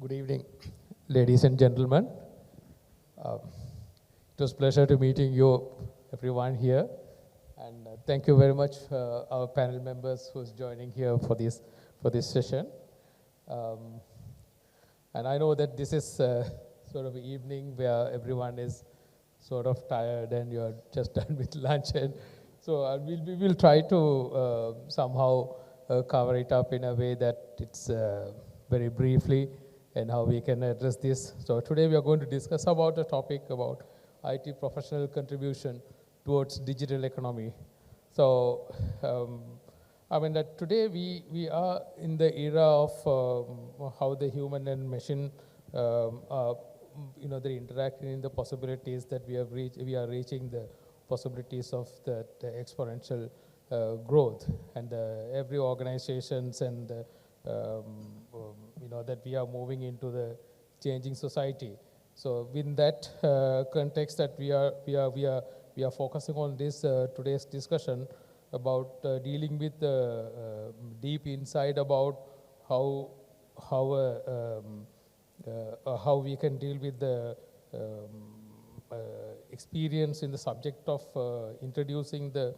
Good evening, ladies and gentlemen. It was a pleasure to meeting you, everyone here. And thank you very much our panel members who's joining here for this session. And I know that this is sort of evening where everyone is sort of tired and you're just done with lunch. And so we will try to somehow cover it up in a way that it's very briefly and how we can address this. So today we are going to discuss about a topic about IT professional contribution towards digital economy. So, I mean that today we are in the era of how the human and machine, are, they're interacting in the possibilities that we are reaching the possibilities of that exponential growth, and every organizations and that we are moving into the changing society. So in that context, that we are focusing on this today's discussion about dealing with deep insight about how we can deal with the experience in the subject of introducing the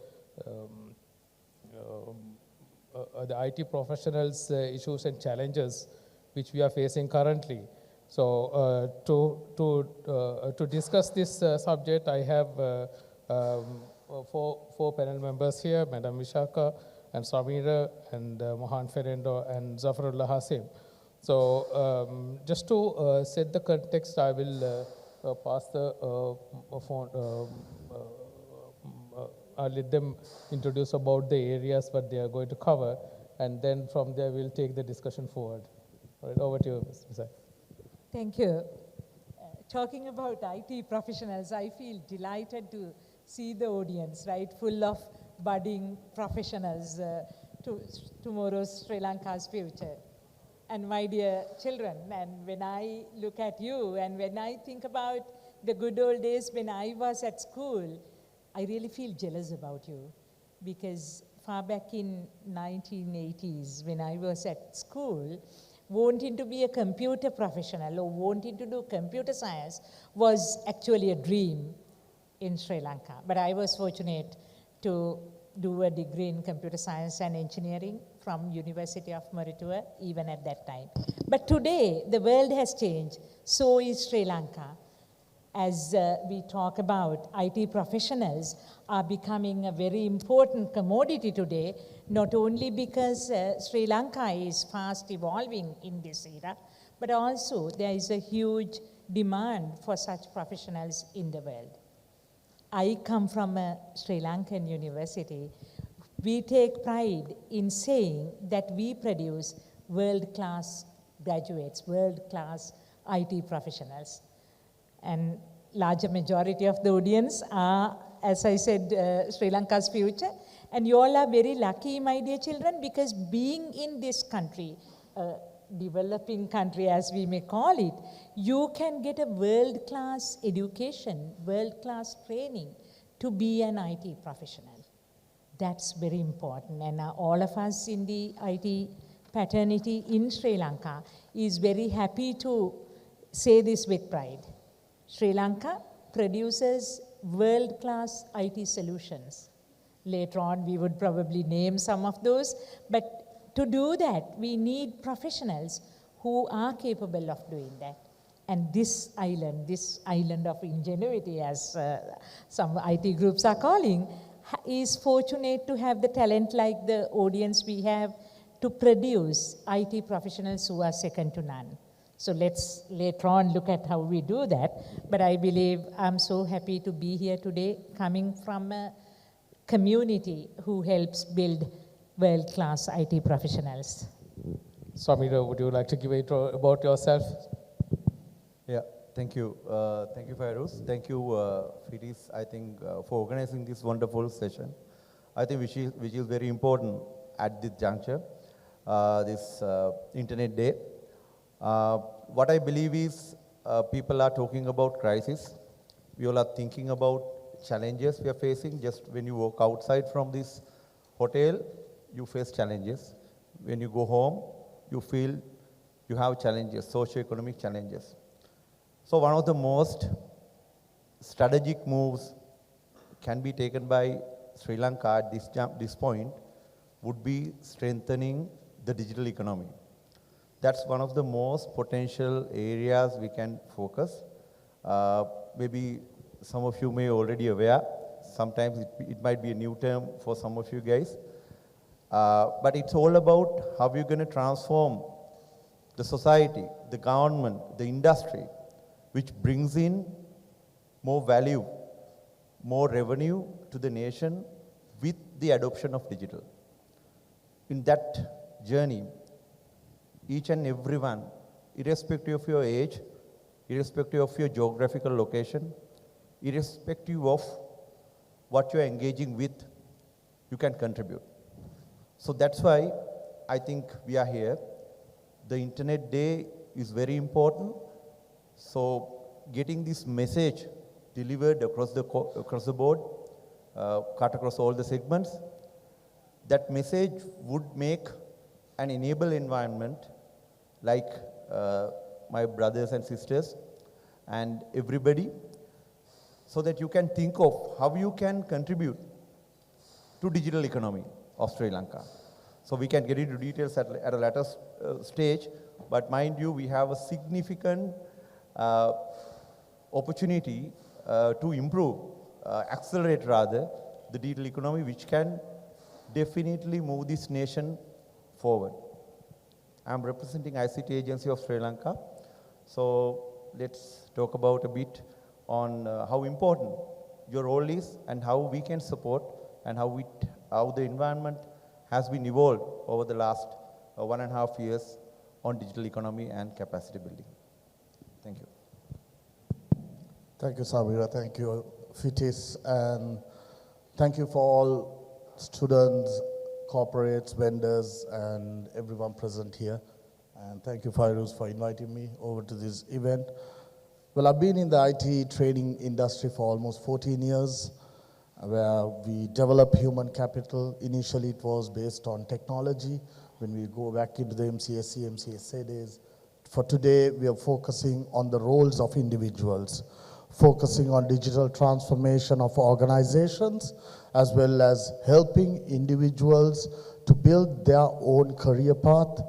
IT professionals' issues and challenges which we are facing currently. So to discuss this subject, I have four panel members here: Madam Vishaka and Samira and Mohan Ferrando and Zafarullah Hasim. So just to set the context, I will pass the phone. I'll let them introduce about the areas what they are going to cover, and then from there we'll take the discussion forward. All right, over to you, Ms. Vishaka. Thank you. Talking about IT professionals, I feel delighted to see the audience, right, full of budding professionals to tomorrow's Sri Lanka's future. And my dear children, and when I look at you and when I think about the good old days when I was at school, I really feel jealous about you, because far back in 1980s when I was at school, wanting to be a computer professional or wanting to do computer science was actually a dream in Sri Lanka. But I was fortunate to do a degree in computer science and engineering from University of Maratua, even at that time. But today, the world has changed, so is Sri Lanka. As we talk about, IT professionals are becoming a very important commodity today, not only because Sri Lanka is fast evolving in this era, but also there is a huge demand for such professionals in the world. I come from a Sri Lankan university. We take pride in saying that we produce world-class graduates, world-class IT professionals. And larger majority of the audience are, as I said, Sri Lanka's future. And you all are very lucky, my dear children, because being in this country, developing country as we may call it, you can get a world-class education, world-class training to be an IT professional. That's very important. And all of us in the IT fraternity in Sri Lanka is very happy to say this with pride. Sri Lanka produces world-class IT solutions. Later on, we would probably name some of those, but to do that, we need professionals who are capable of doing that. And this island of ingenuity, as some IT groups are calling, is fortunate to have the talent like the audience we have to produce IT professionals who are second to none. So let's later on look at how we do that. But I believe I'm so happy to be here today, coming from a community who helps build world-class IT professionals. Samira, would you like to give it about yourself? Yeah, thank you. Thank you, Fairuz. Thank you, FIDIS, I think, for organizing this wonderful session. I think which is very important at this juncture, this Internet Day. What I believe is people are talking about crisis. We all are thinking about challenges we are facing. Just when you walk outside from this hotel, you face challenges. When you go home, you feel you have challenges, socio-economic challenges. So one of the most strategic moves can be taken by Sri Lanka at this point would be strengthening the digital economy. That's one of the most potential areas we can focus. Maybe some of you may already aware. Sometimes it might be a new term for some of you guys. But it's all about how we're going to transform the society, the government, the industry, which brings in more value, more revenue to the nation with the adoption of digital. In that journey, each and everyone, irrespective of your age, irrespective of your geographical location, irrespective of what you're engaging with, you can contribute. So that's why I think we are here. The Internet Day is very important. So getting this message delivered across the board, cut across all the segments, that message would make an enable environment like my brothers and sisters and everybody, so that you can think of how you can contribute to digital economy of Sri Lanka. So we can get into details at a later stage, but mind you, we have a significant opportunity to improve, accelerate rather, the digital economy, which can definitely move this nation forward. I'm representing ICT Agency of Sri Lanka, so let's talk about a bit on how important your role is and how we can support and how the environment has been evolved over the last 1.5 years on digital economy and capacity building. Thank you. Thank you, Samira. Thank you, Fitis. And thank you for all students, corporates, vendors, and everyone present here. And thank you, Fairuz, for inviting me over to this event. Well, I've been in the IT training industry for almost 14 years, where we develop human capital. Initially, it was based on technology. When we go back into the MCSC, MCSA days, for today, we are focusing on the roles of individuals, focusing on digital transformation of organizations, as well as helping individuals to build their own career path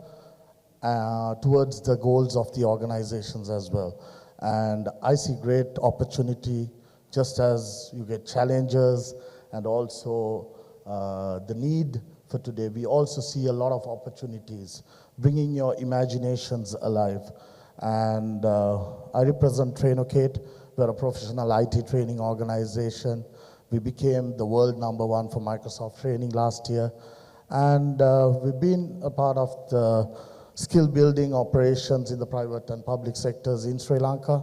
towards the goals of the organizations as well. And I see great opportunity, just as you get challenges and also the need for today. We also see a lot of opportunities, bringing your imaginations alive. And I represent Trainocate. We're a professional IT training organization. We became the world #1 for Microsoft training last year. And we've been a part of the skill building operations in the private and public sectors in Sri Lanka.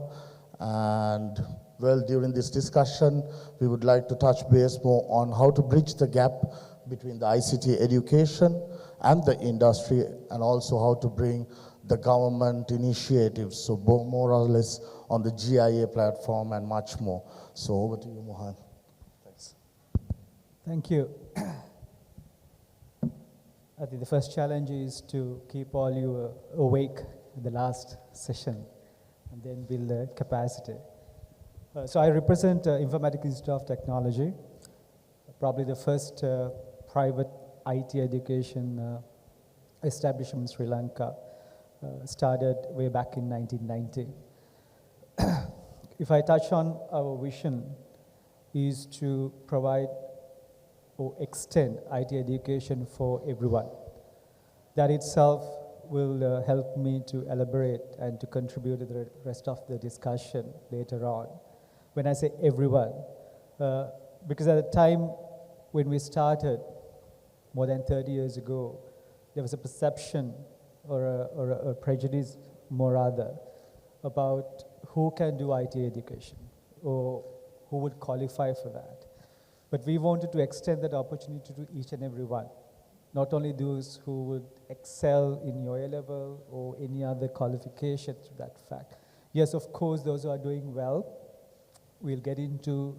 And well, during this discussion, we would like to touch base more on how to bridge the gap between the ICT education and the industry, and also how to bring the government initiatives, so more or less on the GIA platform and much more. So over to you, Mohan. Thanks. Thank you. I think the first challenge is to keep all you awake in the last session and then build the capacity. So I represent Informatics Institute of Technology, probably the first private IT education establishment in Sri Lanka, started way back in 1990. If I touch on our vision is to provide or extend IT education for everyone. That itself will help me to elaborate and to contribute to the rest of the discussion later on. When I say everyone, because at the time when we started, more than 30 years ago, there was a perception or a prejudice, more rather, about who can do IT education or who would qualify for that. But we wanted to extend that opportunity to each and every one, not only those who would excel in your A-level or any other qualification to that fact. Yes, of course, those who are doing well will get into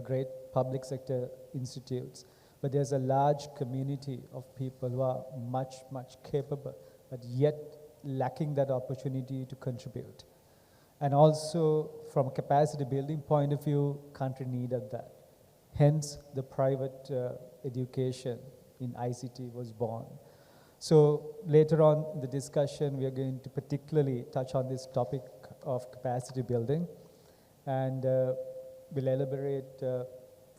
great public sector institutes, but there's a large community of people who are much, much capable, but yet lacking that opportunity to contribute. And also, from a capacity building point of view, country needed that. Hence, the private education in ICT was born. So later on in the discussion, we are going to particularly touch on this topic of capacity building, and we'll elaborate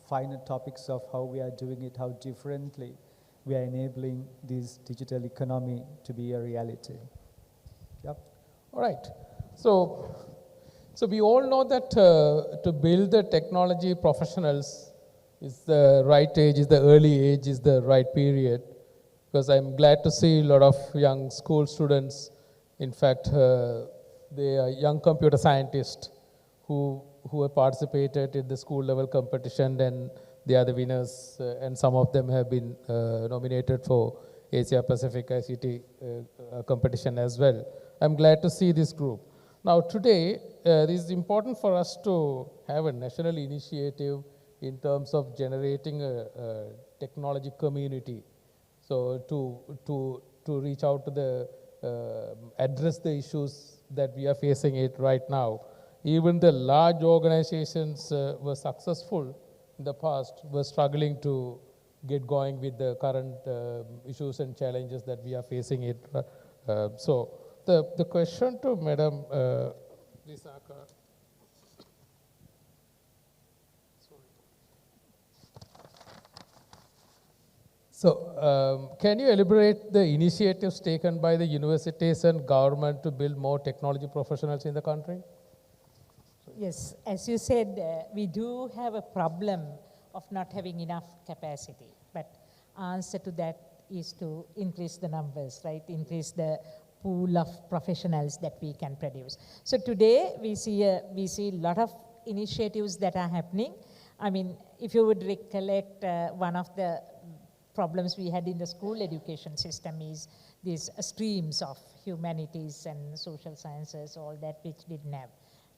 finer topics of how we are doing it, how differently we are enabling this digital economy to be a reality. Yep. All right. So we all know that to build the technology professionals is the right age, is the early age, is the right period. Because I'm glad to see a lot of young school students. In fact, they are young computer scientists who have participated in the school level competition, and they are the winners, and some of them have been nominated for Asia Pacific ICT competition as well. I'm glad to see this group. Now today, it is important for us to have a national initiative in terms of generating a technology community. So to reach out to the, address the issues that we are facing it right now. Even the large organizations were successful in the past, were struggling to get going with the current issues and challenges that we are facing it. So the question to Madam Visakha. So can you elaborate the initiatives taken by the universities and government to build more technology professionals in the country? Yes, as you said, we do have a problem of not having enough capacity, but answer to that is to increase the numbers, right? Increase the pool of professionals that we can produce. So today we see a lot of initiatives that are happening. I mean, if you would recollect, one of the problems we had in the school education system is these streams of humanities and social sciences, all that which didn't have.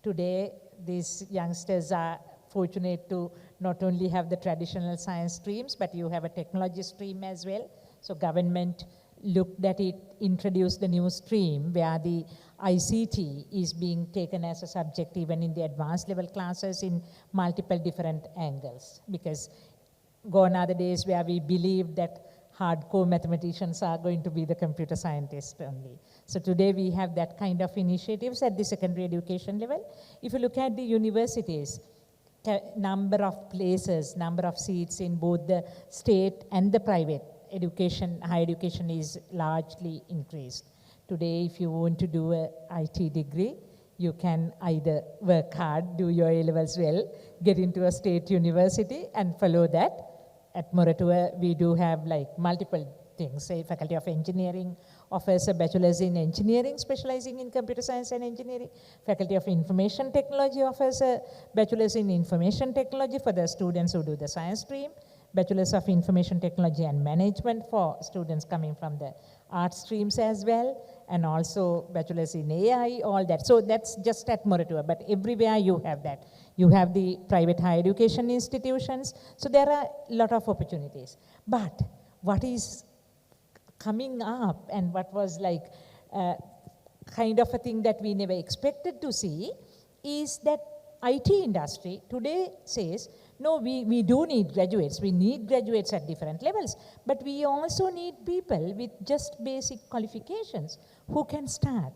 Today, these youngsters are fortunate to not only have the traditional science streams, but you have a technology stream as well. So government looked at it, introduced the new stream where the ICT is being taken as a subject even in the advanced level classes in multiple different angles. Because gone are the days where we believed that hardcore mathematicians are going to be the computer scientists only. So today we have that kind of initiatives at the secondary education level. If you look at the universities, number of places, number of seats in both the state and the private education, higher education is largely increased. Today, if you want to do a IT degree, you can either work hard, do your A-levels well, get into a state university and follow that. At Moratuwa, we do have like multiple things. Say Faculty of Engineering offers a bachelor's in engineering, specializing in computer science and engineering. Faculty of Information Technology offers a bachelor's in information technology for the students who do the science stream. Bachelor's of Information Technology and Management for students coming from the art streams as well, and also bachelor's in AI, all that. So that's just at Moratuwa, but everywhere you have that. You have the private higher education institutions, so there are a lot of opportunities. But what is coming up and what was like kind of a thing that we never expected to see is that IT industry today says, no, we do need graduates. We need graduates at different levels, but we also need people with just basic qualifications who can start.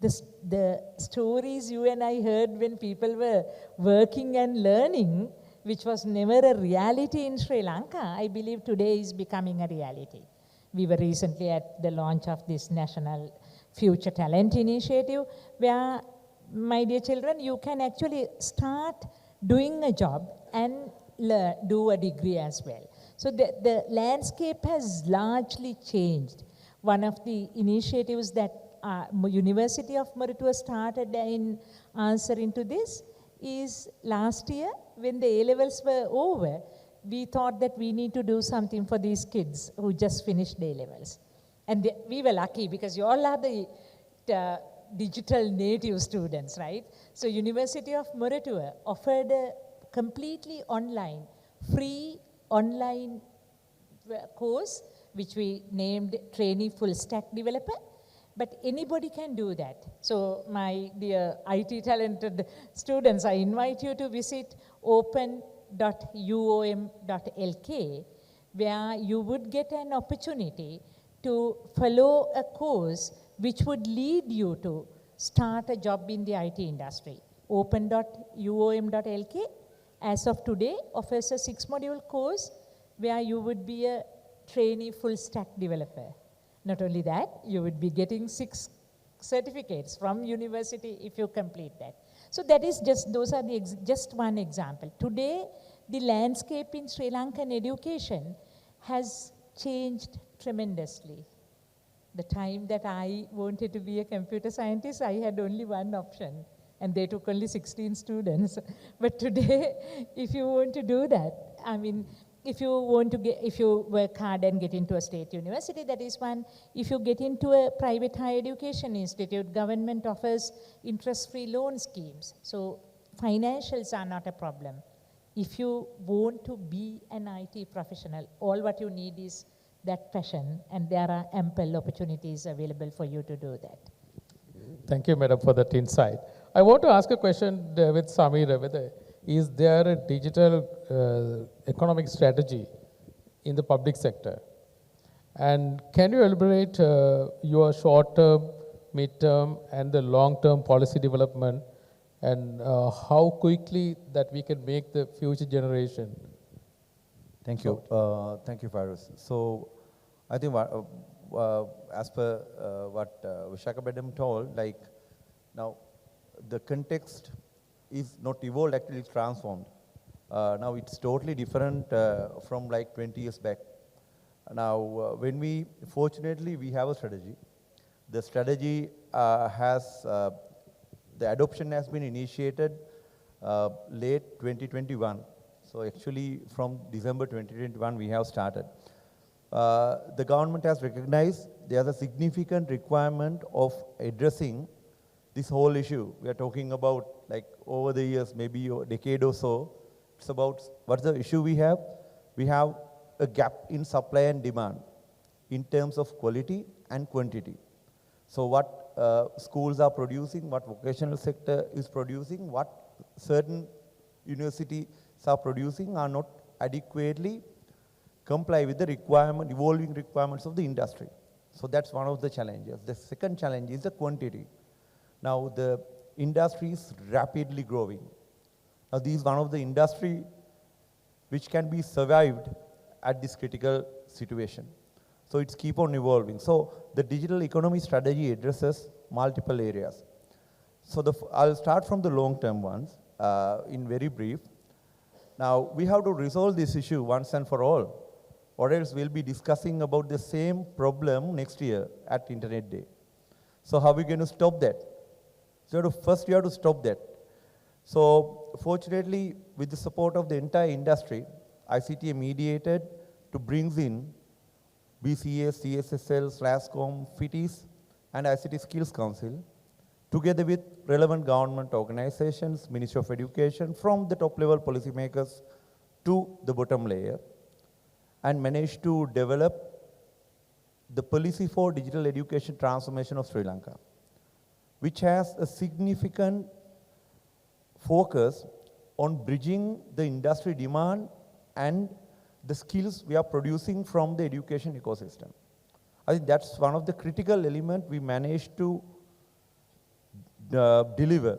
The stories you and I heard when people were working and learning, which was never a reality in Sri Lanka, I believe today is becoming a reality. We were recently at the launch of this National Future Talent Initiative, where, my dear children, you can actually start doing a job and do a degree as well. So the landscape has largely changed. One of the initiatives that University of Moratuwa started in answering to this is last year when the A-levels were over, we thought that we need to do something for these kids who just finished A-levels. And we were lucky because you all are the digital native students, right? So University of Moratuwa offered a completely online, free online course, which we named Trainee Full Stack Developer, But anybody can do that. So my dear IT talented students, I invite you to visit open.uom.lk, where you would get an opportunity to follow a course which would lead you to start a job in the IT industry. Open.uom.lk, as of today, offers a 6-module course where you would be a trainee full stack developer. Not only that, you would be getting 6 certificates from university if you complete that. So that is just, those are the just one example. Today, the landscape in Sri Lankan education has changed tremendously. The time that I wanted to be a computer scientist, I had only one option, and they took only 16 students. But today, if you want to do that, I mean, if you work hard and get into a state university, that is one. If you get into a private higher education institute, government offers interest-free loan schemes. So financials are not a problem. If you want to be an IT professional, all what you need is that passion, and there are ample opportunities available for you to do that. Thank you, madam, for that insight. I want to ask a question with Samira, whether is there a digital economic strategy in the public sector? And can you elaborate your short-term, mid-term, and the long-term policy development, and how quickly that we can make the future generation? Thank you. Thank you, Fairuz. So I think as per what Vishaka Madam told, like now the context is not evolved, actually it's transformed. Now it's totally different from like 20 years back. Now fortunately we have a strategy. The strategy the adoption has been initiated late 2021. So actually from December 2021 we have started. The government has recognized there is a significant requirement of addressing this whole issue. We are talking about like over the years, maybe a decade or so. It's about what's the issue we have? We have a gap in supply and demand in terms of quality and quantity. So what schools are producing, what vocational sector is producing, what certain universities are producing are not adequately comply with the evolving requirements of the industry. So that's one of the challenges. The second challenge is the quantity. Now the industry is rapidly growing. Now this is one of the industry which can be survived at this critical situation. So it's keep on evolving. So the digital economy strategy addresses multiple areas. So I'll start from the long-term ones in very brief. Now we have to resolve this issue once and for all, or else we'll be discussing about the same problem next year at Internet Day. So how are we going to stop that? So first you have to stop that. So fortunately, with the support of the entire industry, ICTA mediated to bring in BCS, CSSL, SLASCOM, FITIS, and ICT Skills Council, together with relevant government organizations, Ministry of Education, from the top level policymakers to the bottom layer, and managed to develop the policy for digital education transformation of Sri Lanka, which has a significant focus on bridging the industry demand and the skills we are producing from the education ecosystem. I think that's one of the critical elements we managed to deliver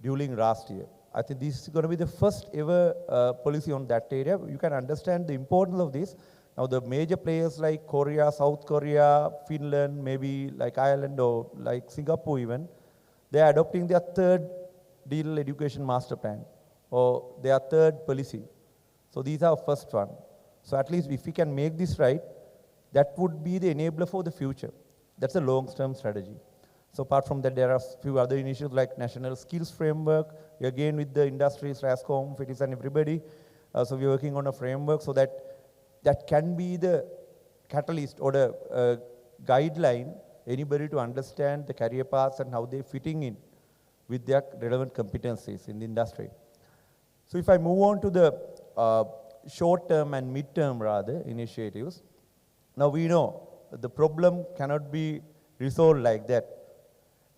during last year. I think this is going to be the first ever policy on that area. You can understand the importance of this. Now the major players like Korea, South Korea, Finland, maybe like Ireland or like Singapore even, they are adopting their third digital education master plan or their third policy. So these are first one. So at least if we can make this right, that would be the enabler for the future. That's a long-term strategy. So apart from that, there are a few other initiatives like National Skills Framework, again with the industries, RASCOM, FITIS and everybody. So we're working on a framework so that that can be the catalyst or the guideline, anybody to understand the career paths and how they're fitting in with their relevant competencies in the industry. So if I move on to the short-term and mid-term rather initiatives, now we know the problem cannot be resolved like that.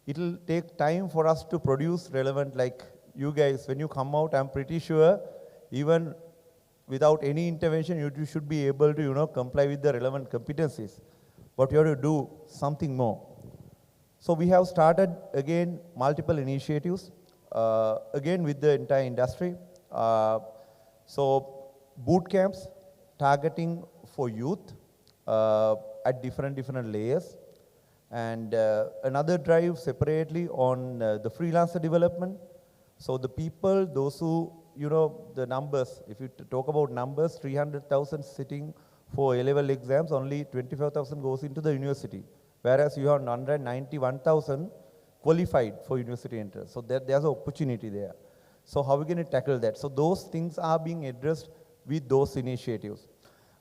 It'll take time for us to produce relevant, like you guys, when you come out, I'm pretty sure even without any intervention, you should be able to, comply with the relevant competencies. But you have to do something more. So we have started, again, multiple initiatives, again with the entire industry. So boot camps targeting for youth at different layers. And another drive separately on the freelancer development. So the people, those who, the numbers, if you talk about numbers, 300,000 sitting for A-level exams, only 25,000 goes into the university. Whereas you have 191,000 qualified for university entrance. So there's an opportunity there. So how are we going to tackle that? So those things are being addressed with those initiatives.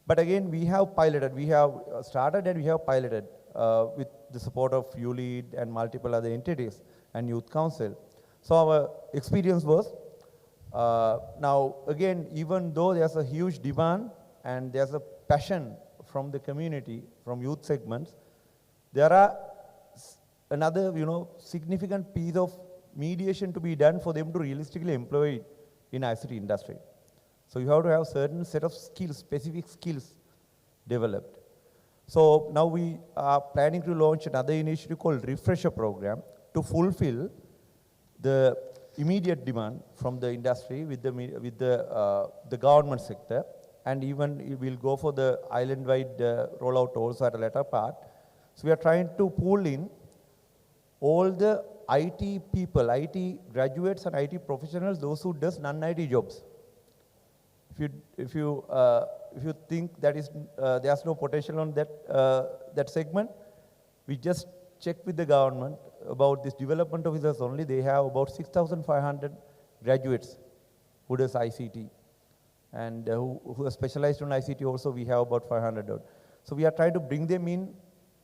But again, we have piloted, we have started and we have piloted with the support of ULEAD and multiple other entities and Youth Council. So our experience was, now again, even though there's a huge demand and there's a passion from the community, from youth segments, there are another, significant piece of mediation to be done for them to realistically employ it in ICT industry. So you have to have certain set of skills, specific skills developed. So now we are planning to launch another initiative called Refresher Program to fulfill the immediate demand from the industry with the government sector, and even we'll go for the island-wide rollout also at a later part. So we are trying to pull in all the IT people, IT graduates and IT professionals, those who does non-IT jobs. If you think that is there's no potential on that segment, we just check with the government about this development officers only. They have about 6,500 graduates who does ICT, and who are specialized on ICT also. We have about 500 odd. So we are trying to bring them in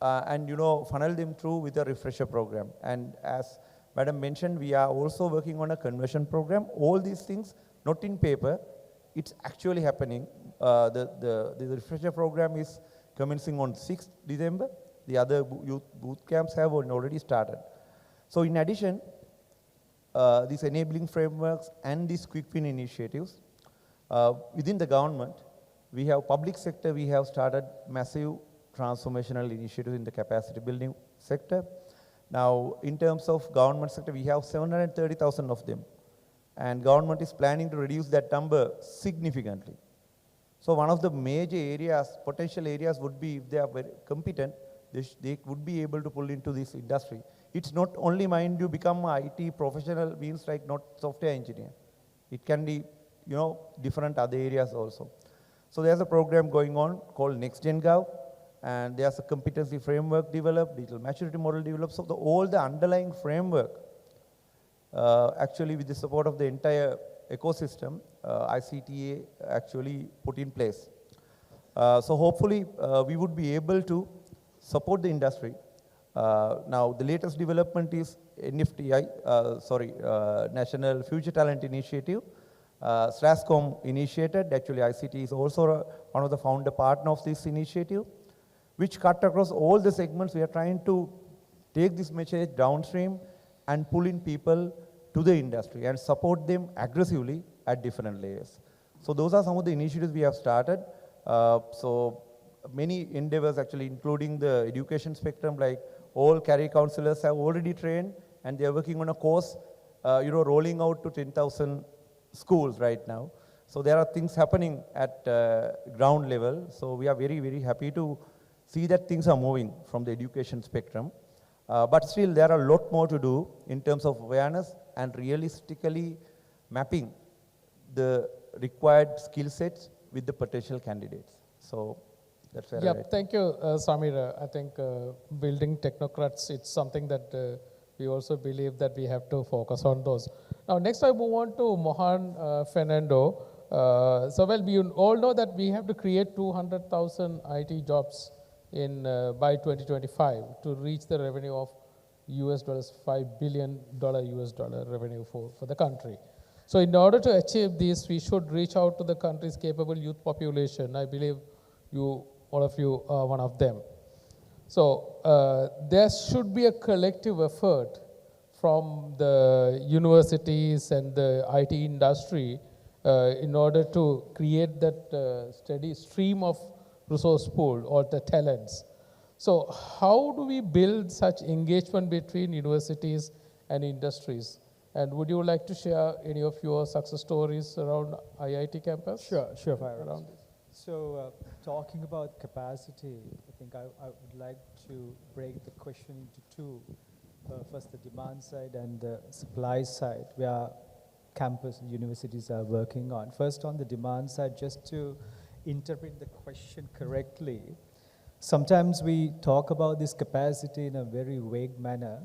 and funnel them through with a refresher program. And as Madam mentioned, we are also working on a conversion program. All these things not in paper. It's actually happening. The refresher program is commencing on 6th December. The other youth boot camps have already started. So in addition, these enabling frameworks and these quick win initiatives, within the government, we have public sector, we have started massive transformational initiatives in the capacity building sector. Now, in terms of government sector, we have 730,000 of them. And government is planning to reduce that number significantly. So one of the major areas, potential areas would be, if they are very competent, they would be able to pull into this industry. It's not only mind you become an IT professional, means like not software engineer. It can be, different other areas also. So there's a program going on called NextGen Gov, and there's a competency framework developed, digital maturity model developed. So all the underlying framework, actually with the support of the entire ecosystem, ICTA actually put in place. So hopefully we would be able to support the industry. Now the latest development is NFTI, National Future Talent Initiative. SLASCOM initiated, actually ICT is also one of the founder partner of this initiative, which cut across all the segments. We are trying to take this message downstream and pull in people to the industry and support them aggressively at different layers. So those are some of the initiatives we have started. So many endeavors actually, including the education spectrum, like all career counselors have already trained, and they are working on a course, rolling out to 10,000 schools right now. So there are things happening at ground level. So we are very, very happy to see that things are moving from the education spectrum. But still, there are a lot more to do in terms of awareness and realistically mapping the required skill sets with the potential candidates. So that's where Yeah, thank you, Samir. I think building technocrats, it's something that we also believe that we have to focus on those. Now, next I move on to Mohan Fernando. We all know that we have to create 200,000 IT jobs by 2025 to reach the revenue of $5 billion revenue for the country. So in order to achieve this, we should reach out to the country's capable youth population. I believe all of you are one of them. So there should be a collective effort from the universities and the IT industry in order to create that steady stream of resource pool or the talents. So how do we build such engagement between universities and industries? And would you like to share any of your success stories around IIT campus? Sure, Fairuz. Around this? So, talking about capacity, I think I would like to break the question into two. First, the demand side and the supply side, where campus and universities are working on. First, on the demand side, just to interpret the question correctly, sometimes we talk about this capacity in a very vague manner,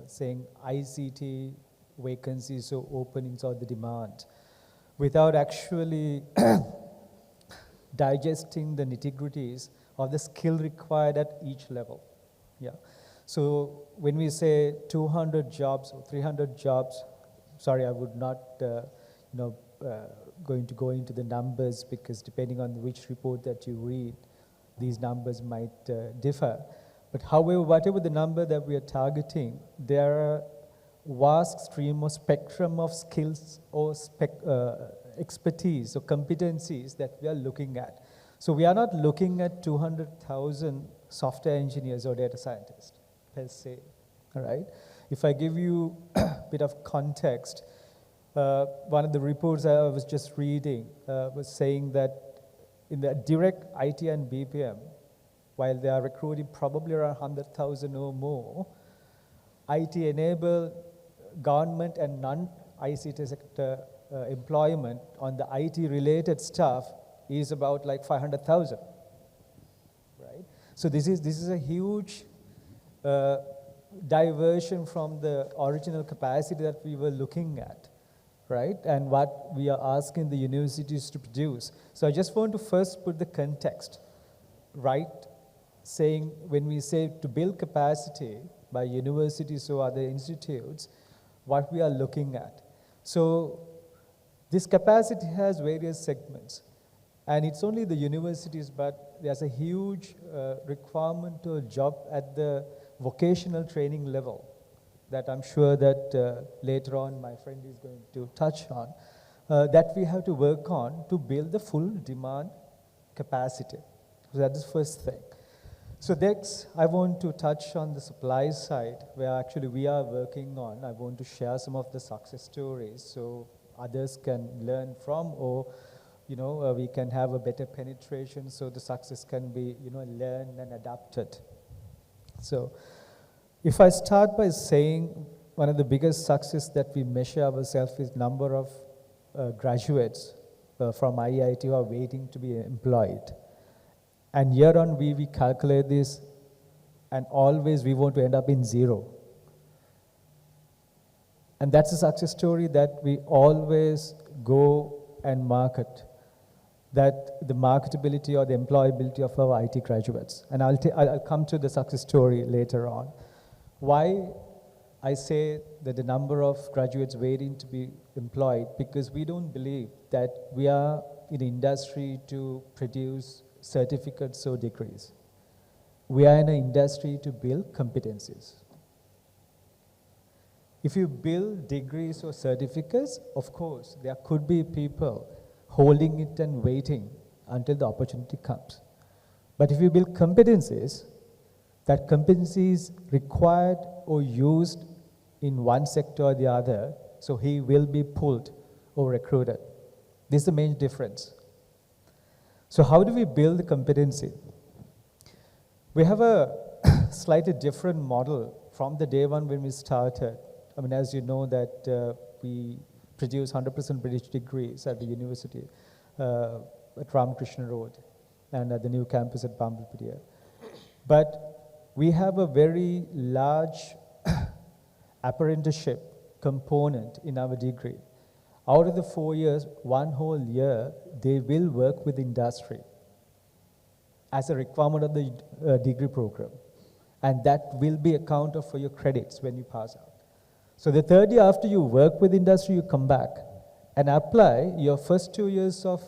saying ICT vacancies so open inside the demand, without actually digesting the nitty-gritties of the skill required at each level. Yeah. So when we say 200 jobs or 300 jobs, sorry, I would not going to go into the numbers, because depending on which report that you read, these numbers might differ. But however, whatever the number that we are targeting, there are vast stream or spectrum of skills or expertise or competencies that we are looking at. So we are not looking at 200,000 software engineers or data scientists per se, all right? If I give you a bit of context, one of the reports I was just reading was saying that in the direct IT and BPM, while they are recruiting probably around 100,000 or more, IT-enabled government and non-ICT sector employment on the IT-related stuff is about like 500,000, right? So this is a huge diversion from the original capacity that we were looking at, right? And what we are asking the universities to produce. So I just want to first put the context, right? Saying when we say to build capacity by universities or other institutes, what we are looking at. So this capacity has various segments, and it's only the universities, but there's a huge requirement to a job at the vocational training level that I'm sure that later on my friend is going to touch on, that we have to work on to build the full demand capacity. So that's the first thing. So next, I want to touch on the supply side, where actually we are working on. I want to share some of the success stories so others can learn from, or we can have a better penetration so the success can be learned and adapted. So if I start by saying one of the biggest success that we measure ourselves is number of graduates from IIT who are waiting to be employed. And year on we calculate this, and always we want to end up in zero. And that's a success story that we always go and market, that the marketability or the employability of our IT graduates. And I'll come to the success story later on. Why I say that the number of graduates waiting to be employed, because we don't believe that we are in the industry to produce certificates or degrees. We are in an industry to build competencies. If you build degrees or certificates, of course, there could be people holding it and waiting until the opportunity comes. But if you build competencies, that competencies required or used in one sector or the other, so he will be pulled or recruited. This is the main difference. So how do we build the competency? We have a slightly different model from the day one when we started. I mean, as you know that we produce 100% British degrees at the university at Ramakrishna Road and at the new campus at Bambalpitiya. But we have a very large apprenticeship component in our degree. Out of the 4 years, 1 whole year, they will work with industry as a requirement of the degree program. And that will be accounted for your credits when you pass out. So the third year after you work with industry, you come back and apply your first 2 years of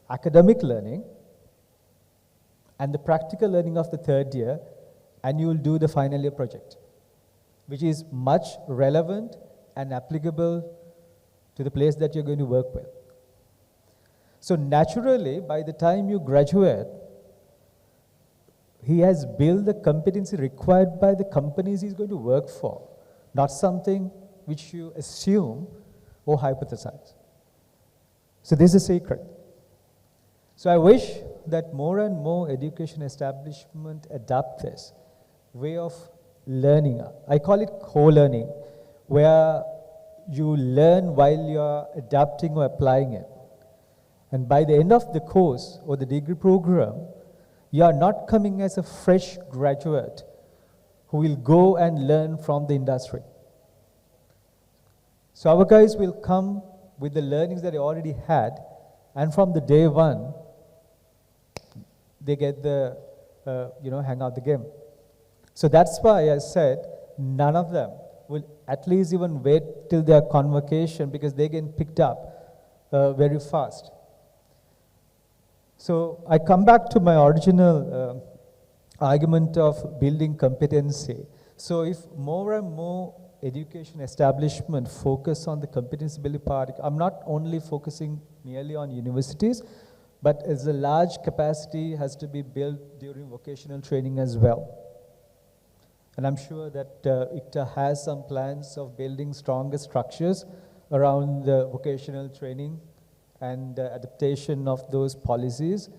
academic learning and the practical learning of the third year and you will do the final year project, which is much relevant and applicable to the place that you're going to work with. So naturally, by the time you graduate, he has built the competency required by the companies he's going to work for, not something which you assume or hypothesize. So this is a secret. So I wish that more and more education establishment adopt this way of learning. I call it co-learning, where you learn while you're adapting or applying it. And by the end of the course or the degree program, you are not coming as a fresh graduate who will go and learn from the industry. So our guys will come with the learnings that they already had, and from the day one, they get the, hang out the game. So that's why I said none of them will at least even wait till their convocation, because they get picked up very fast. So I come back to my original argument of building competency. So if more and more education establishment focus on the competency building part, I'm not only focusing merely on universities, but as a large capacity has to be built during vocational training as well. And I'm sure that ICTA has some plans of building stronger structures around the vocational training and adaptation of those policies,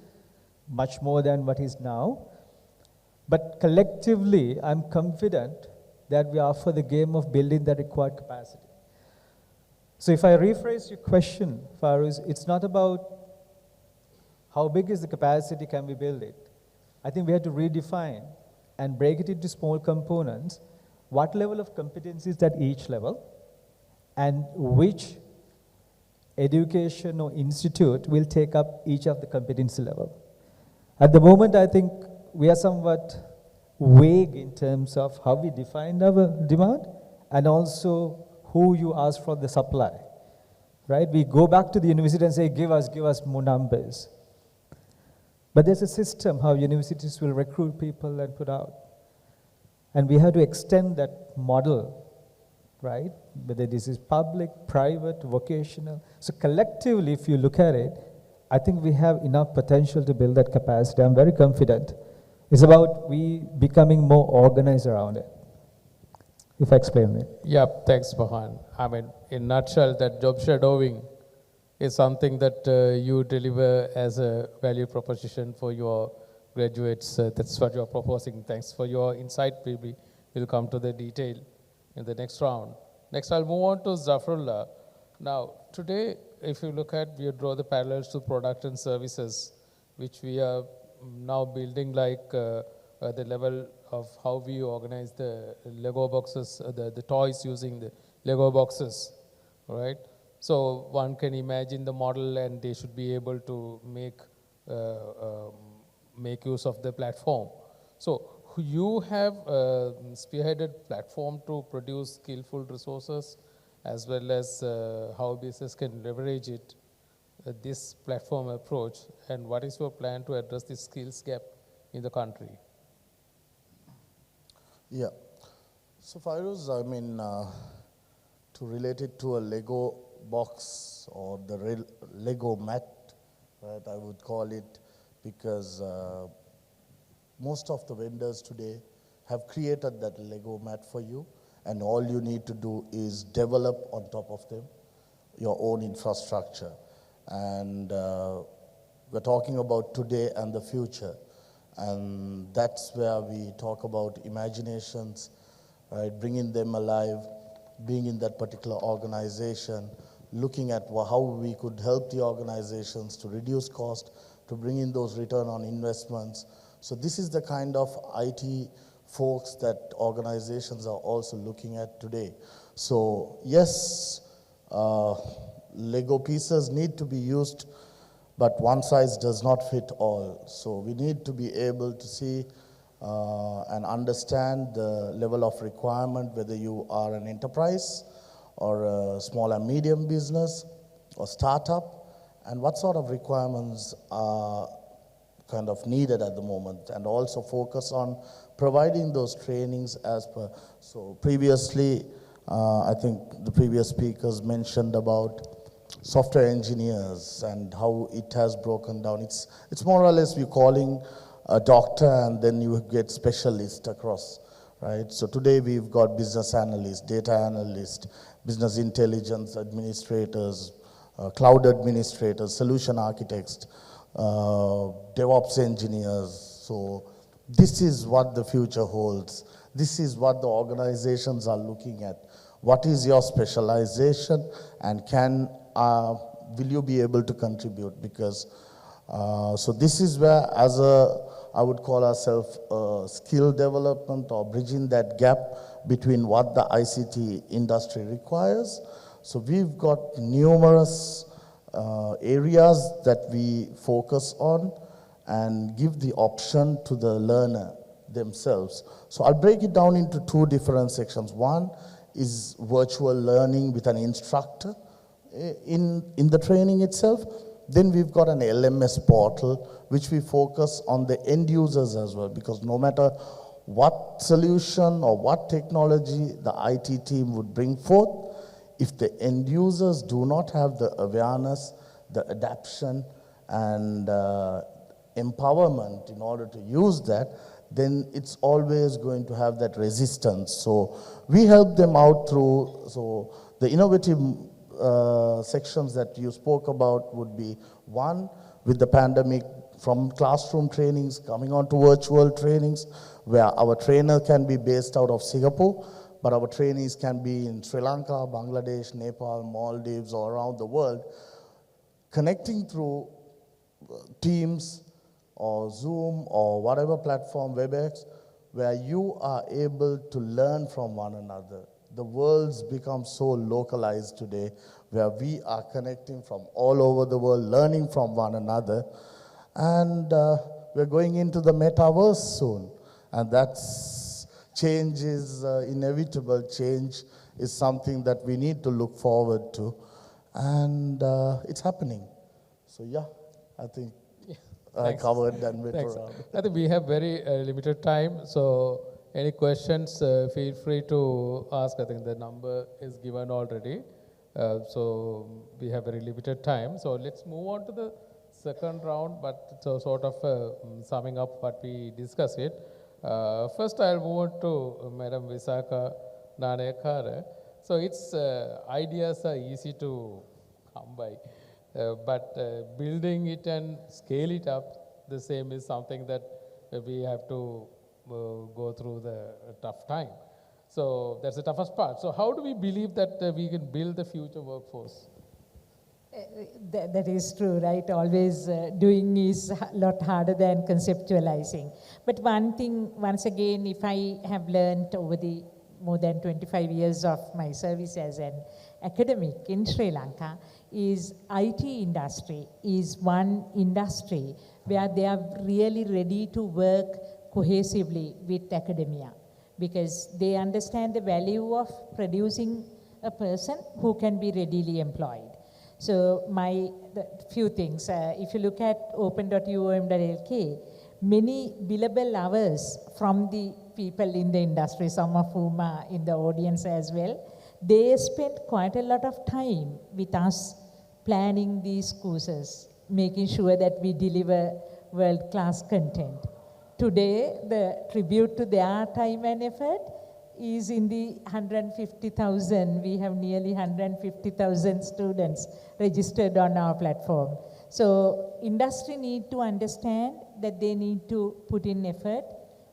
much more than what is now. But collectively, I'm confident that we are for the game of building that required capacity. So if I rephrase your question, Farouz, it's not about how big is the capacity, can we build it? I think we have to redefine and break it into small components, what level of competencies at each level, and which education or institute will take up each of the competency level. At the moment, I think we are somewhat vague in terms of how we define our demand and also who you ask for the supply, right? We go back to the university and say, give us more numbers. But there's a system how universities will recruit people and put out. And we have to extend that model, right? Whether this is public, private, vocational. So collectively, if you look at it, I think we have enough potential to build that capacity. I'm very confident. It's about we becoming more organized around it, if I explain it. Yeah, thanks, Bahan. I mean, in a nutshell, that job shadowing is something that you deliver as a value proposition for your graduates. That's what you're proposing. Thanks for your insight. We'll come to the detail in the next round. Next, I'll move on to Zafrullah. Now, today, if you look at, we draw the parallels to product and services, which we are now building like the level of how we organize the Lego boxes, the toys using the Lego boxes, right? So one can imagine the model and they should be able to make use of the platform. So you have spearheaded platform to produce skillful resources as well as how business can leverage it, this platform approach, and what is your plan to address the skills gap in the country? Yeah. So Fairuz, I mean, to relate it to a Lego box or the Lego mat, right, I would call it, because most of the vendors today have created that Lego mat for you, and all you need to do is develop on top of them your own infrastructure. And we're talking about today and the future, and that's where we talk about imaginations, right, bringing them alive, being in that particular organization, looking at how we could help the organizations to reduce cost, to bring in those return on investments. So this is the kind of IT folks that organizations are also looking at today. So yes, Lego pieces need to be used, but one size does not fit all. So we need to be able to see and understand the level of requirement, whether you are an enterprise or a small and medium business or startup, and what sort of requirements are kind of needed at the moment, and also focus on providing those trainings as per. So previously, I think the previous speakers mentioned about software engineers and how it has broken down. It's more or less we're calling a doctor and then you get specialists across, right? So today we've got business analysts, data analysts, business intelligence administrators, cloud administrators, solution architects, DevOps engineers. So this is what the future holds. This is what the organizations are looking at. What is your specialization, and will you be able to contribute? Because so this is where, I would call ourselves skill development or bridging that gap between what the ICT industry requires. So we've got numerous areas that we focus on and give the option to the learner themselves. So I'll break it down into two different sections. One is virtual learning with an instructor in the training itself. Then we've got an LMS portal, which we focus on the end users as well, because no matter what solution or what technology the IT team would bring forth, if the end users do not have the awareness, the adaptation, and empowerment in order to use that, then it's always going to have that resistance. So we help them out through, so the innovative sections that you spoke about would be, one, with the pandemic, from classroom trainings coming on to virtual trainings, where our trainer can be based out of Singapore, but our trainees can be in Sri Lanka, Bangladesh, Nepal, Maldives, or around the world, connecting through Teams or Zoom or whatever platform, WebEx, where you are able to learn from one another. The world's become so localized today, where we are connecting from all over the world, learning from one another. And we're going into the metaverse soon. And that's change is inevitable. Change is something that we need to look forward to. And it's happening. So yeah, I think I covered that bit around. I think we have very limited time, so any questions, feel free to ask. I think the number is given already. So we have very limited time. So let's move on to the second round, but so sort of summing up what we discussed it. First, I'll move on to Madam Visakha Nanayakara. So its ideas are easy to come by, but building it and scale it up, the same is something that we have to go through the tough time. So that's the toughest part. So how do we believe that we can build the future workforce? That is true, right? Always doing is a lot harder than conceptualizing. But one thing, once again, if I have learned over the more than 25 years of my service as an academic in Sri Lanka, is IT industry is one industry where they are really ready to work cohesively with academia, because they understand the value of producing a person who can be readily employed. So the few things, if you look at open.uom.lk, many billable hours from the people in the industry, some of whom are in the audience as well, they spend quite a lot of time with us planning these courses, making sure that we deliver world-class content. Today, the tribute to their time and effort is in the 150,000. We have nearly 150,000 students registered on our platform. So industry need to understand that they need to put in effort,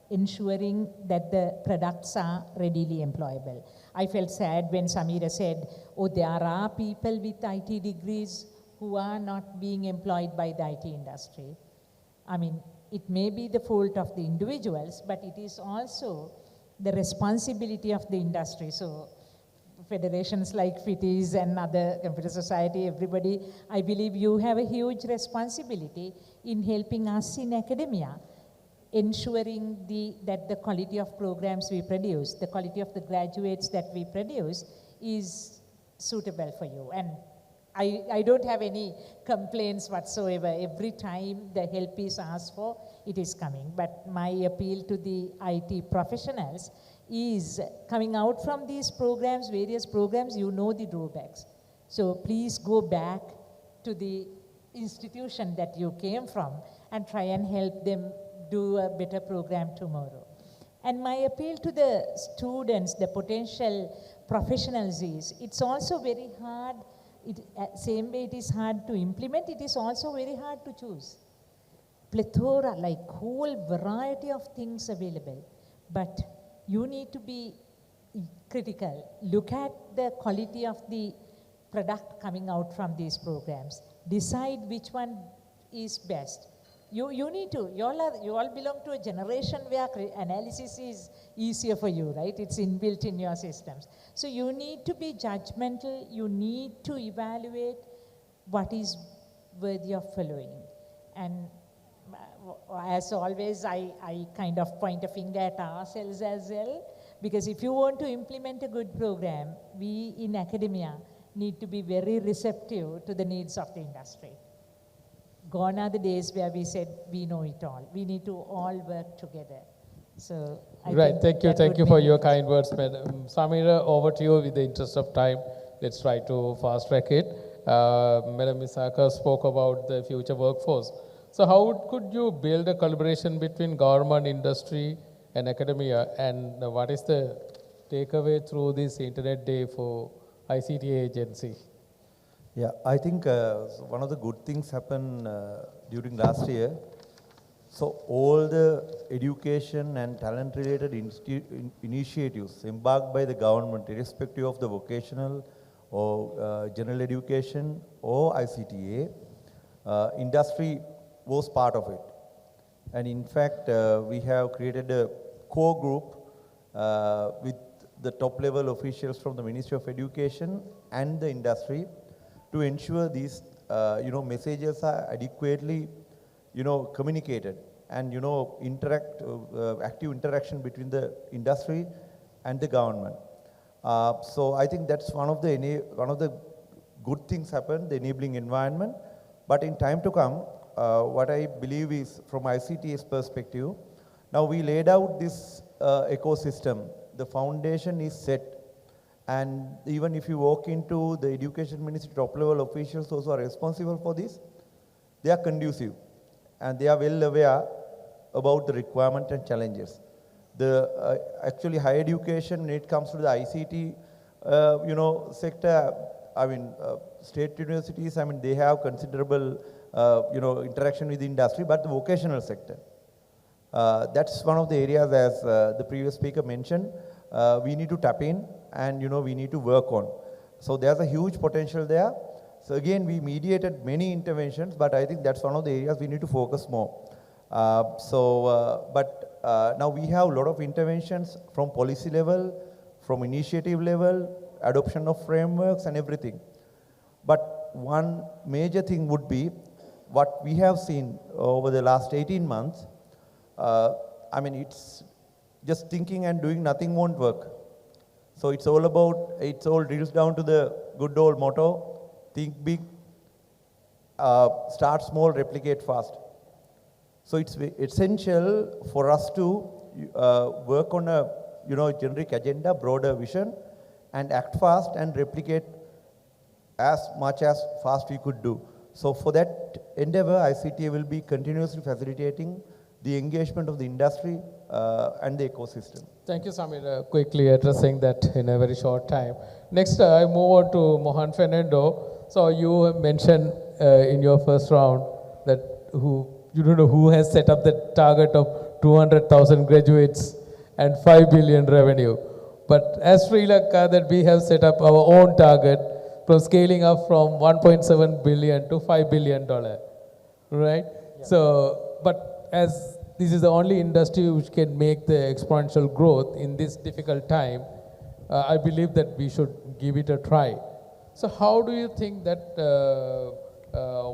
ensuring that the products are readily employable. I felt sad when Samira said, oh, there are people with IT degrees who are not being employed by the IT industry. I mean, it may be the fault of the individuals, but it is also the responsibility of the industry. So federations like FITIS and other computer society, everybody, I believe you have a huge responsibility in helping us in academia, ensuring that the quality of programs we produce, the quality of the graduates that we produce is suitable for you. And I don't have any complaints whatsoever. Every time the help is asked for, it is coming. But my appeal to the IT professionals is coming out from these programs, various programs, you know the drawbacks. So please go back to the institution that you came from and try and help them do a better program tomorrow. And my appeal to the students, the potential professionals is, it's also very hard, same way it is hard to implement, it is also very hard to choose. Plethora, like whole variety of things available, but you need to be critical. Look at the quality of the product coming out from these programs. Decide which one is best. You need to, you all belong to a generation where analysis is easier for you, right? It's inbuilt in your systems. So you need to be judgmental, you need to evaluate what is worthy of following. And as always, I kind of point a finger at ourselves as well, because if you want to implement a good program, we in academia need to be very receptive to the needs of the industry. Gone are the days where we said we know it all. We need to all work together. So Right, thank you for your kind words, Madam. Samira, over to you with the interest of time. Let's try to fast track it. Madam Misaka spoke about the future workforce. So how could you build a collaboration between government, industry, and academia? And what is the takeaway through this Internet Day for ICT agency? Yeah, I think one of the good things happened during last year. So all the education and talent related initiatives embarked by the government, irrespective of the vocational or general education or ICTA, industry was part of it. And in fact, we have created a core group with the top level officials from the Ministry of Education and the industry to ensure these messages are adequately communicated and active interaction between the industry and the government. So I think that's one of the good things happened, the enabling environment. But in time to come, what I believe is from ICT's perspective, now we laid out this ecosystem. The foundation is set. And even if you walk into the education ministry, top level officials, those who are responsible for this, they are conducive and they are well aware about the requirement and challenges. The actually higher education, when it comes to the ICT, sector, state universities, they have considerable, interaction with the industry, but the vocational sector, that's one of the areas, as the previous speaker mentioned, we need to tap in and we need to work on. So there's a huge potential there. So again, we mediated many interventions, but I think that's one of the areas we need to focus more. Now we have a lot of interventions from policy level, from initiative level, adoption of frameworks and everything. But one major thing would be what we have seen over the last 18 months. It's just thinking and doing nothing won't work. So it all drills down to the good old motto, think big, start small, replicate fast. So it's essential for us to work on a generic agenda, broader vision, and act fast and replicate as much as fast we could do. So for that endeavor, ICTA will be continuously facilitating the engagement of the industry and the ecosystem. Thank you, Samir, quickly addressing that in a very short time. Next, I move on to Mohan Fernando. So you mentioned in your first round that who has set up the target of 200,000 graduates and 5 billion revenue. But as Sri Lanka, that we have set up our own target from scaling up from 1.7 billion to $5 billion, right? Yeah. So, but as this is the only industry which can make the exponential growth in this difficult time, I believe that we should give it a try. So how do you think that,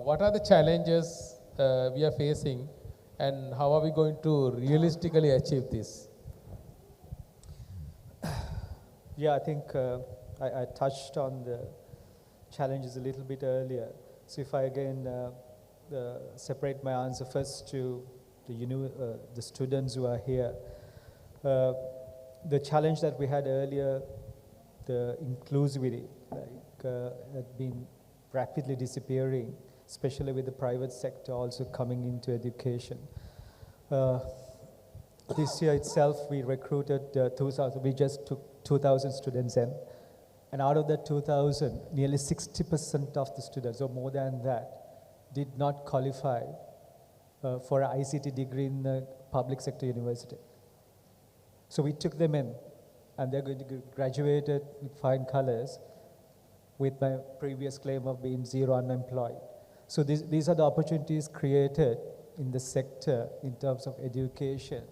what are the challenges we are facing and how are we going to realistically achieve this? Yeah, I think I touched on the challenges a little bit earlier. So if I again separate my answer first to the students who are here. The challenge that we had earlier, the inclusivity, had been rapidly disappearing, especially with the private sector also coming into education. This year itself, we recruited 2,000, we just took 2,000 students in. And out of that 2,000, nearly 60% of the students, or more than that, did not qualify for an ICT degree in a public sector university. So we took them in, and they're going to graduate with fine colors, with my previous claim of being zero unemployed. So these are the opportunities created in the sector in terms of education,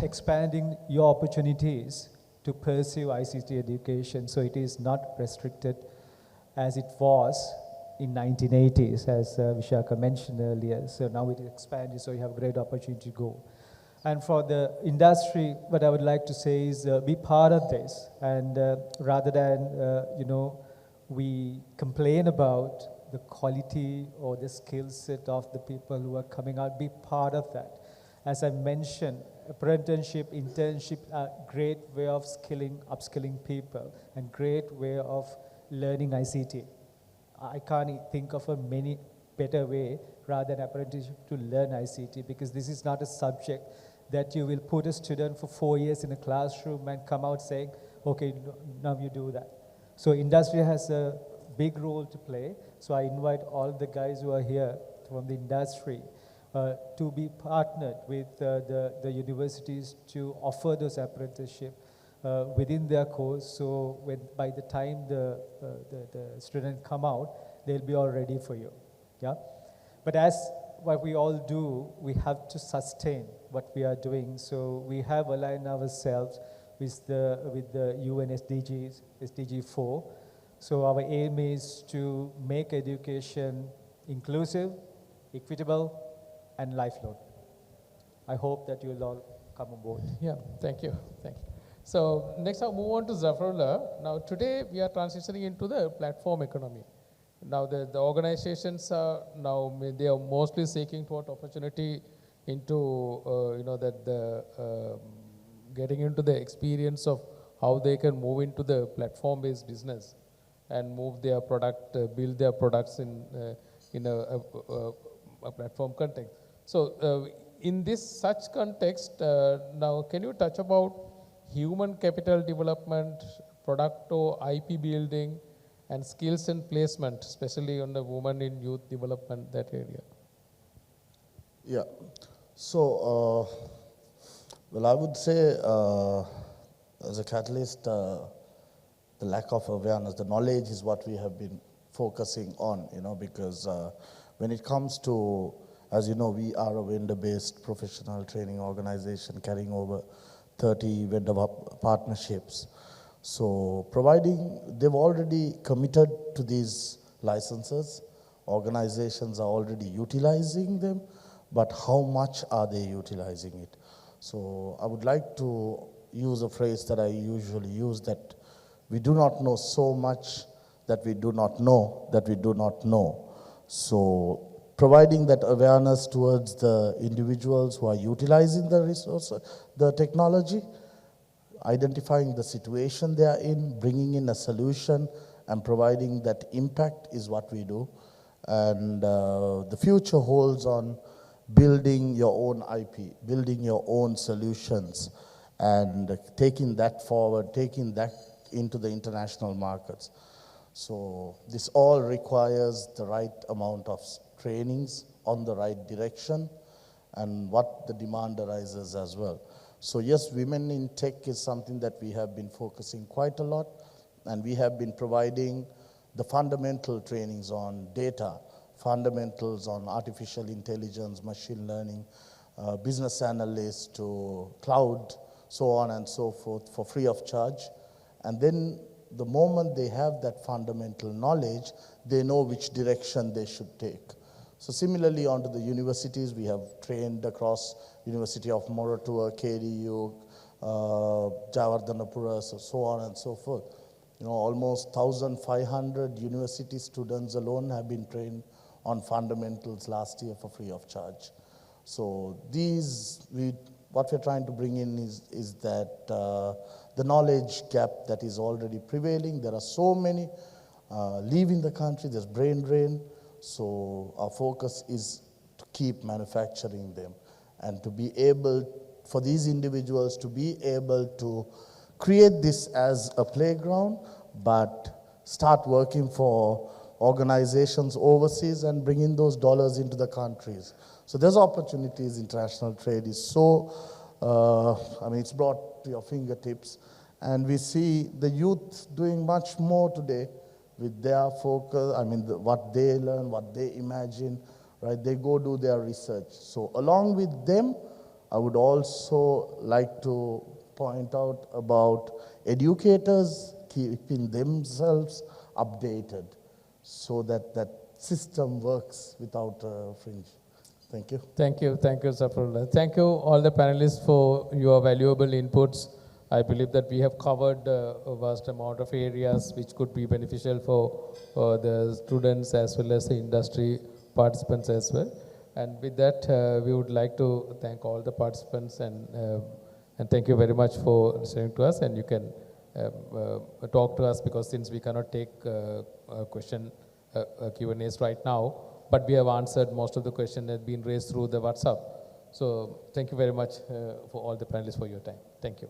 expanding your opportunities to pursue ICT education, so it is not restricted as it was in 1980s, as Vishaka mentioned earlier. So now it is expanded, so you have a great opportunity to go. And for the industry, what I would like to say is be part of this, and rather than we complain about the quality or the skill set of the people who are coming out, be part of that. As I mentioned, apprenticeship, internship are a great way of upskilling people, and great way of learning ICT. I can't think of a many better way rather than apprenticeship to learn ICT, because this is not a subject that you will put a student for 4 years in a classroom and come out saying, okay, now you do that. So industry has a big role to play. So I invite all the guys who are here from the industry to be partnered with the universities to offer those apprenticeship within their course. So by the time the student come out, they'll be all ready for you. Yeah. But as what we all do, we have to sustain what we are doing. So we have aligned ourselves with the UN SDGs, SDG 4. So our aim is to make education inclusive, equitable, and lifelong. I hope that you will all come on board. Yeah, thank you. Thank you. So next I'll move on to Zafarullah. Now today we are transitioning into the platform economy. Now the organizations are now, they are mostly seeking toward opportunity into, getting into the experience of how they can move into the platform-based business and move their product, build their products in a platform context. So in this such context, now can you touch about human capital development, product or IP building, and skills and placement, especially on the women in youth development, that area? Yeah. So, well, I would say as a catalyst, the lack of awareness, the knowledge is what we have been focusing on, because when it comes to, as you know, we are a vendor-based professional training organization carrying over 30 vendor partnerships. So they've already committed to these licenses. Organizations are already utilizing them, but how much are they utilizing it? So I would like to use a phrase that I usually use, that we do not know so much that we do not know that we do not know. So providing that awareness towards the individuals who are utilizing the resource, the technology, identifying the situation they are in, bringing in a solution, and providing that impact is what we do. And the future holds on building your own IP, building your own solutions, and taking that forward, taking that into the international markets. So this all requires the right amount of trainings on the right direction and what the demand arises as well. So yes, women in tech is something that we have been focusing quite a lot, and we have been providing the fundamental trainings on data, fundamentals on artificial intelligence, machine learning, business analysts to cloud, so on and so forth, for free of charge. And then the moment they have that fundamental knowledge, they know which direction they should take. So similarly, onto the universities, we have trained across University of Moratuwa, KDU, Jawaharlal Nehru, so on and so forth. Almost 1,500 university students alone have been trained on fundamentals last year for free of charge. So what we're trying to bring in is that the knowledge gap that is already prevailing. There are so many leaving the country, there's brain drain. So our focus is to keep manufacturing them and to be able, for these individuals to be able to create this as a playground, but start working for organizations overseas and bringing those dollars into the countries. So there's opportunities. International trade is so, it's brought to your fingertips. And we see the youth doing much more today with their focus, what they learn, what they imagine, right? They go do their research. So along with them, I would also like to point out about educators keeping themselves updated so that that system works without fringe. Thank you. Thank you, Zafrullah. Thank you all the panelists for your valuable inputs. I believe that we have covered a vast amount of areas which could be beneficial for the students as well as the industry participants as well. And with that, we would like to thank all the participants and thank you very much for listening to us. And you can talk to us, because since we cannot take Q&As right now, but we have answered most of the questions that have been raised through the WhatsApp. So thank you very much for all the panelists for your time. Thank you.